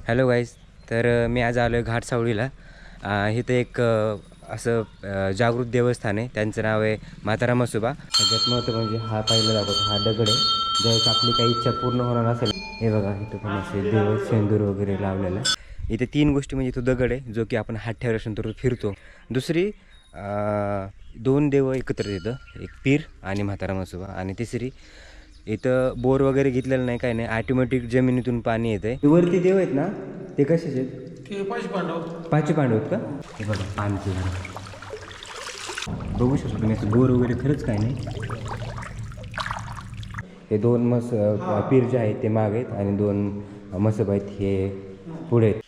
Hello guys. तर मी आज आलो आहे घाटसावळीला. इथं एक असं जागृत देवस्थान आहे. त्यांचं नाव आहे म्हातारा म्हसोबा. सगळ्यात महत्त्व म्हणजे हा पाहिलं दाखवतो हा दगड आहे. ज्यावेळेस आपली काही इच्छा पूर्ण होणार असेल, हे बघा इथं पण असे देव शेंदूर वगैरे लावलेलं आहे. इथे 3 गोष्टी म्हणजे तो दगड आहे जो की आपण हात ठेवल्यानंतर तो फिरतो. दुसरी 2 देव एकत्र येतं, एक पीर आणि म्हातारा म्हसोबा. आणि तिसरी इथं बोर वगैरे घेतलेलं नाही, काही नाही, ऑटोमॅटिक जमिनीतून पाणी येतं आहे. वरती देव आहेत ना, ते कशाचे आहेत? ते पाच पांडव. पाची पांडव आहेत का? हे बघा पाणीचे झाड बघू शकतो तुम्ही. असं बोर वगैरे खरंच काय नाही. हे 2 पीर जे आहेत ते माग आहेत आणि 2 म्हसोबा आहेत हे पुढे आहेत.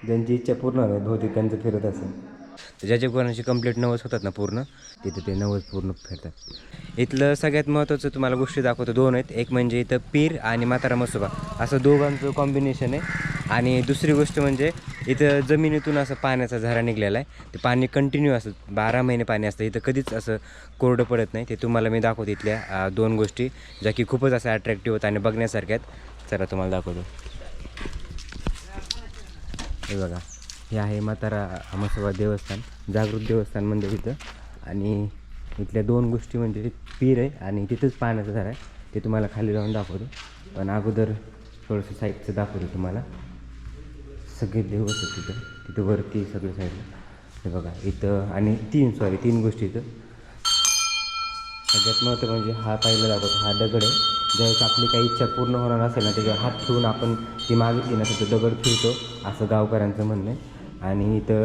ज्यांची इच्छा पूर्ण होईल बहुतेक त्यांचं फिरत असेल. तर ज्याच्या कोणाची कंप्लीट नवस होतात ना पूर्ण, तिथे ते नवस पूर्ण फिरतात. इथलं सगळ्यात महत्त्वाचं तुम्हाला गोष्टी दाखवतो. 2 आहेत. एक म्हणजे इथं पीर आणि म्हातारा म्हसोबा असं दोघांचं कॉम्बिनेशन आहे. आणि दुसरी गोष्ट म्हणजे इथं जमिनीतून असं पाण्याचा झरा निघलेला आहे. ते पाणी कंटिन्यू असं 12 महिने पाणी असतं इथं, कधीच असं कोरडं पडत नाही. ते तुम्हाला मी दाखवतो. इथल्या 2 गोष्टी ज्या की खूपच असं अट्रॅक्टिव्ह होत आणि बघण्यासारख्या आहेत. चला तुम्हाला दाखवतो. हे बघा, हे आहे म्हातारा म्हसोबा देवस्थान, जागृत देवस्थान म्हणजे इथं. आणि इथल्या 2 गोष्टी म्हणजे पीर आहे आणि तिथंच पाण्याचं झाड आहे. ते तुम्हाला खाली जाऊन दाखवतो. पण अगोदर थोडंसं साईडचं दाखवतो तुम्हाला. सगळे देव असतात तिथं, तिथं वरती सगळं साईडला. हे बघा इथं आणि 3 गोष्टी इथं. सगळ्यात महत्त्व म्हणजे हा पाहिलं दाखवतो हा दगड आहे. ज्यावेळेस आपली काही इच्छा पूर्ण होणार असेल ना, त्याच्यावर हात ठेवून आपण ती मागितली ना, तर तो दगड फिरतो असं गावकऱ्यांचं म्हणणं आहे. आणि इथं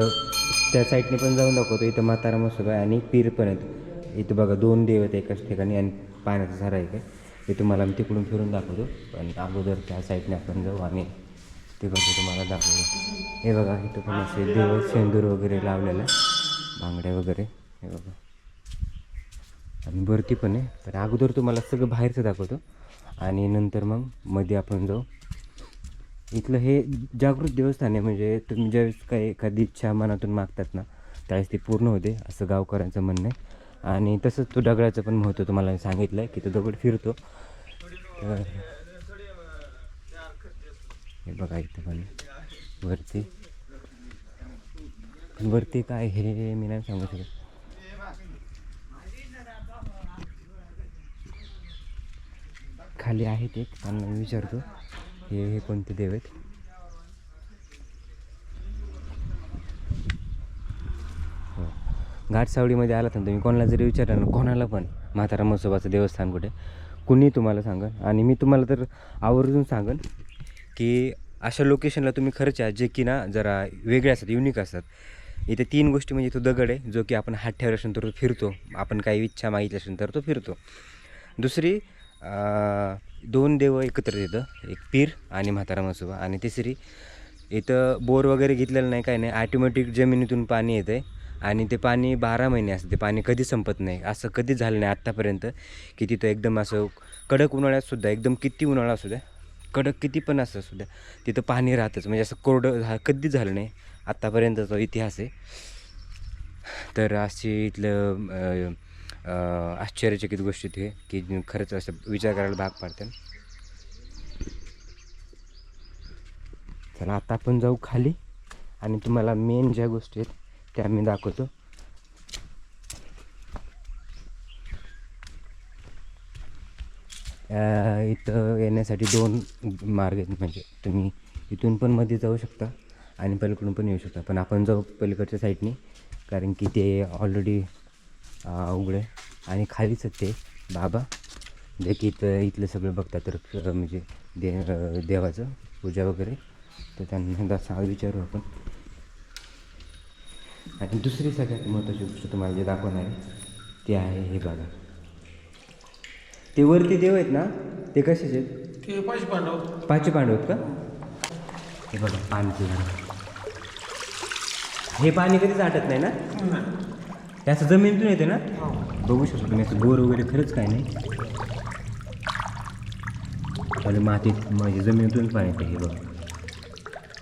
त्या साईडने पण जाऊन दाखवतो. इथं म्हातारा म्हसोबा आहे आणि पीर पण आहेत. इथं बघा 2 देव आहेत एकाच ठिकाणी आणि पाण्याचा झरा आहे काय. हे तुम्हाला मी तिकडून फिरून दाखवतो. पण अगोदर त्या साईडने आपण जाऊ आणि तिकडचं तुम्हाला दाखवतो. हे बघा इथं पण असे देव शेंदूर वगैरे लावलेलं आहे, बांगड्या वगैरे. हे बघा आणि वरती पण आहे. तर अगोदर तुम्हाला सगळं बाहेरचं दाखवतो आणि नंतर मग मध्ये आपण जाऊ. इथलं हे जागृत देवस्थान आहे. म्हणजे तुम्ही ज्यावेळेस काही एखादी इच्छा मनातून मागतात ना, त्यावेळेस ती पूर्ण होते असं गावकऱ्यांचं म्हणणं आहे. आणि तसंच तो दगडाचं पण महत्त्व तुम्हाला सांगितलं आहे की तो दगड फिरतो. तर हे बघा इथं पण वरती काय हे मी नाही सांगू शकत. खाली आहेत एक, त्यांना मी विचारतो हे कोणते देव आहेत. हो, घाटसावळीमध्ये आलात ना तुम्ही, कोणाला जरी विचारलं ना, कोणाला पण म्हातारा म्हसोबाचं देवस्थान कुठे, कुणी तुम्हाला सांगन. आणि मी तुम्हाला तर आवर्जून सांगन की अशा लोकेशनला तुम्ही खरंच या, जे की ना जरा वेगळे असतात, युनिक असतात. इथे 3 गोष्टी म्हणजे तो दगड आहे जो की आपण हात ठेवल्यानंतर तो फिरतो. आपण काही इच्छा मागितल्यानंतर तो फिरतो. दुसरी 2 देव एकत्र येतं, एक पीर आणि म्हातारा म्हसोबा. आणि तिसरी इथं बोर वगैरे घेतलेलं नाही, काही नाही, ऑटोमॅटिक जमिनीतून पाणी येतं आहे. आणि ते पाणी 12 महिने असतं. ते पाणी कधी संपत नाही. असं कधीच झालं नाही आत्तापर्यंत की तिथं एकदम असं कडक उन्हाळ्यातसुद्धा, एकदम किती उन्हाळा असू द्या, कडक किती पण असं असू द्या, तिथं पाणी राहतंच. म्हणजे असं कोरडं कधीच झालं नाही आत्तापर्यंतचा इतिहास आहे. तर अशी इथलं आश्चर्यचकित गोष्टी ते की खरंच असं विचार करायला भाग पाडतात. चला आता आपण जाऊ खाली आणि तुम्हाला मेन ज्या गोष्टी आहेत त्या मी दाखवतो. इथं येण्यासाठी 2 मार्ग आहेत. म्हणजे तुम्ही इथून पण मध्ये जाऊ शकता आणि पलीकडून पण येऊ शकता. पण आपण जाऊ पलीकडच्या साईडने, कारण की ते ऑलरेडी उघडं आहे. आणि खालीच ते बाबा जे की इथलं सगळं बघतात. तर म्हणजे देवाचं पूजा वगैरे, तर त्यांना एकदा विचारू आपण. आणि दुसरी सगळ्यात महत्त्वाची गोष्ट तुम्हाला जे दाखवणार आहे ते आहे हे बघा. ते वरती देव आहेत ना, ते कशाचे आहेत? ते पाच पांडव. 5 पांडव आहेत का? हे बघा पाणीचे झाड. हे पाणी कधीच आटत नाही ना, हे असं जमिनीतून येते ना. बघू शकतो तुम्ही, असं बोर वगैरे खरंच काय नाही. आणि मातीत म्हणजे जमिनीतूनच पाणी येते हे बघा.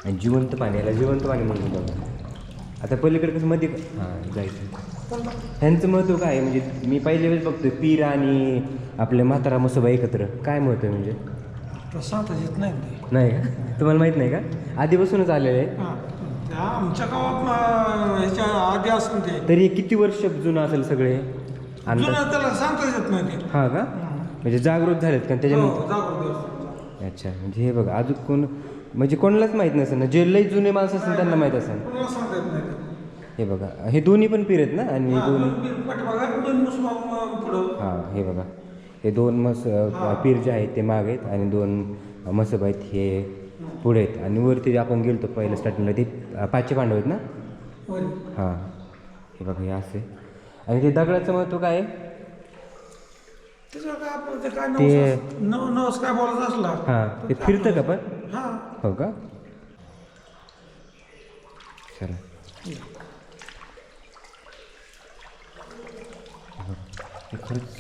आणि जिवंत पाणी, याला जिवंत पाणी म्हणून बघा. आता पलीकडे कसं मध्ये जायचं. ह्यांचं महत्त्व काय आहे? म्हणजे मी पहिल्या वेळेस बघतोय पीर आणि आपले म्हातारा मसोबा एकत्र, काय महत्त्व आहे म्हणजे? सांगता येत नाही ते. नाही का? तुम्हाला माहीत नाही का? आधीपासूनच आलेलं आहे. हां, त्या आमच्या गावात ह्याच्या आधी असून ते तरी किती वर्ष जुनं असेल सगळे अंदाज? जुनं त्याला सांगता येत नाही ते. हां का? म्हणजे जागृत झालेत का त्याच्यानंतर? हो, जागृत. अच्छा, म्हणजे हे बघा अजून कोण म्हणजे कोणालाच माहीत नसेल ना, जे लई जुने माणसं असेल त्यांना माहीत असेल. कोणाला सांगता येत नाही ते. हे बघा, हे दोन्ही पण पीर आहेत ना? आणि हे दोन्ही पाठीमागे दोन मुसलमान पुढं. हां, हे बघा, हे दोन पीर जे आहेत ते माग आहेत आणि दोन मसब आहेत हे पुढे आहेत. आणि वरती आपण गेलो पहिलं स्टार्टिंगला ते पाचशे पांडव आहेत ना? होय. हां, हे बघा हे असे. आणि ते दगडाचं महत्त्व काय आहे? त्याच्यावर काय आपलं ते काय ते- नवस काय बोलायचं असला. हां, ते फिरतं का पण? हां. हो का? चला, हे खरंच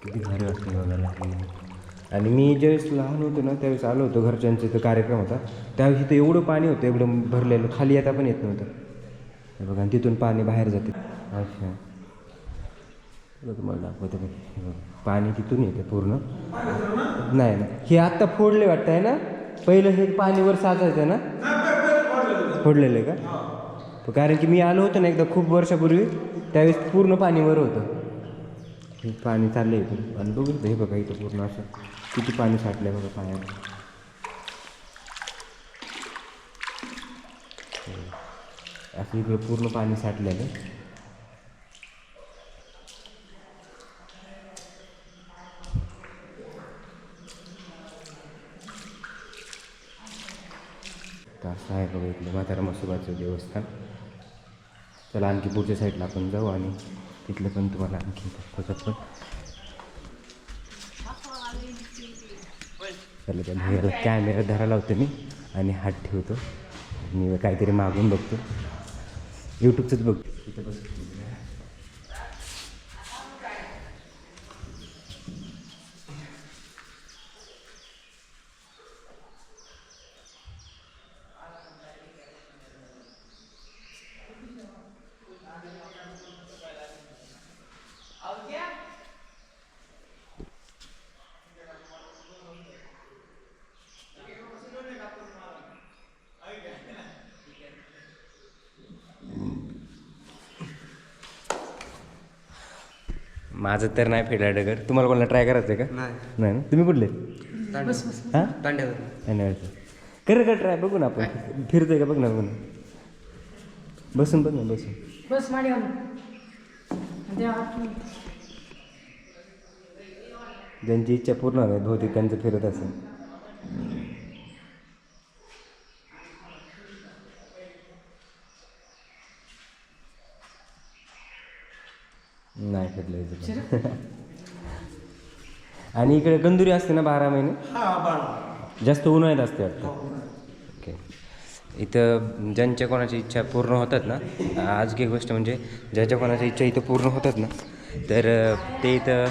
किती भारी वाटतं बघायला. आणि मी ज्यावेळेस लहान होतो ना त्यावेळेस आलो होतो, घरच्यांचा इथं कार्यक्रम होता त्यावेळेस इथं एवढं पाणी होतं, एकदम भरलेलं, खाली येता पण येत नव्हतं. हे बघा, आणि तिथून पाणी बाहेर जाते. अच्छा, तुम्हाला दाखवतो बघ, हे बघा पाणी तिथून येते पूर्ण. नाही ना, हे आत्ता फोडले वाटतं आहे ना? पहिलं हे पाणीवर साचायचं ना? फोडलेलं आहे का? कारण की मी आलो होतो ना एकदा खूप वर्षापूर्वी, त्यावेळेस पूर्ण पाणीवर होतं. हे पाणी चाललं आहे इथून. आणि बघू हे बघा इथं पूर्ण असं किती पाणी साठलं आहे बघा पाण्यात. असं इकडं पूर्ण पाणी साठलेलं आहे. तर असं आहे बघा इथलं म्हातारा मसोबाचं देवस्थान. चला आणखी पुढच्या साईडला आपण जाऊ आणि तिथलं पण तुम्हाला आणखी दाखवतो. चला त्या भैयाला कॅमेरा धरायला लावतो मी आणि हात ठेवतो. मी काहीतरी मागून बघतो, यूट्यूबचंच बघतो. तिथं बस माझं तर नाही फेडला डगर. तुम्हाला कोणाला ट्राय करायचं आहे का? नाही ना? तुम्ही कुठले? हां, तांड्यावरचं. कर का ट्राय, बघू ना आपण फिरतोय का बघ ना. बघू ना, बसून बघ ना, बसून बस माडी ज्यांची इच्छा पूर्ण होईल बहुतेक त्यांचं फिरत असेल. नाही फिरलं. आणि इकडे गंधुरी असते ना 12 महिने? हां, बाळ. जास्त उन्हाळ्यात असते वाटतं. ओके. इथं ज्यांच्या कोणाची इच्छा पूर्ण होतात ना, आज की गोष्ट म्हणजे ज्याच्या कोणाच्या इच्छा इथं पूर्ण होतात ना, तर ते इथं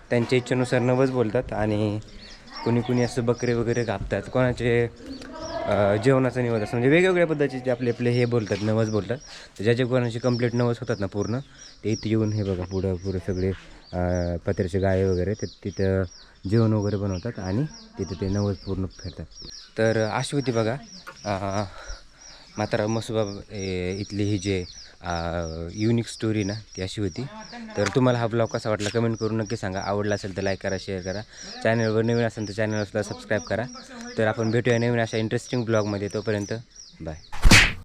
त्यांच्या इच्छेनुसार नवस बोलतात. आणि कुणी कुणी असं बकरे वगैरे कापतात, कोणाचे जेवणाचा निवड असं, म्हणजे वेगवेगळ्या पद्धतीचे आपले आपले हे बोलतात, नवस बोलतात. तर ज्याच्या कोणाची कंप्लीट नवस होतात ना पूर्ण, ते इथे येऊन हे बघा पुढं सगळे पत्र्याचे गाये वगैरे ते तिथं जेवण वगैरे बनवतात आणि तिथे ते नवस पूर्ण फेडतात. तर अशी होती बघा म्हातारा मसोबा इथली ही जे युनिक स्टोरी ना, ती अशी होती. तर तुम्हाला हा ब्लॉग कसा वाटला कमेंट करून नक्की सांगा. आवडला असेल तर लाईक करा, शेअर करा. चॅनलवर नवीन असेल तर चॅनलला सुद्धा सबस्क्राईब करा. तर आपण भेटूया नवीन अशा इंटरेस्टिंग ब्लॉगमध्ये. तोपर्यंत बाय.